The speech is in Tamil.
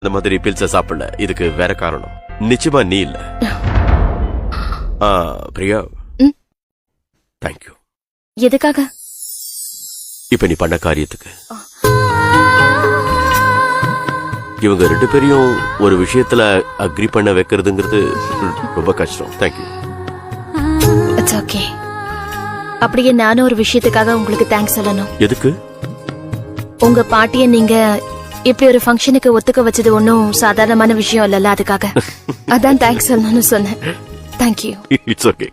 இந்த மாதிரி பில்ஸ சாப்பிடல. இதுக்கு வேற காரணம். நிச்சயமா நீ இல்ல. பிரியா, தேங்க்யூ. எதுக்காக? இப்ப நீ பண்ண காரியத்துக்கு. இவங்க 2 பேரையும் ஒரு விஷயத்துல அக்ரி பண்ண வைக்கிறதுங்கிறது ரொம்ப கஷ்டம். தேங்க்யூ. It's okay. அப்படியே நானும் ஒரு விஷயத்துக்காக உங்களுக்கு தேங்க்ஸ் சொல்லணும். எதுக்கு? உங்க பாட்டிய நீங்க இப்படி ஒரு ஃபங்க்ஷனுக்கு ஒத்துக்க வச்சது ஒன்னும் சாதாரணமான விஷயம் இல்லல்ல, அதுக்காக அதான் தேங்க்ஸ் சொல்லணும்னு சொன்னேன். தேங்க்யூ. It's okay.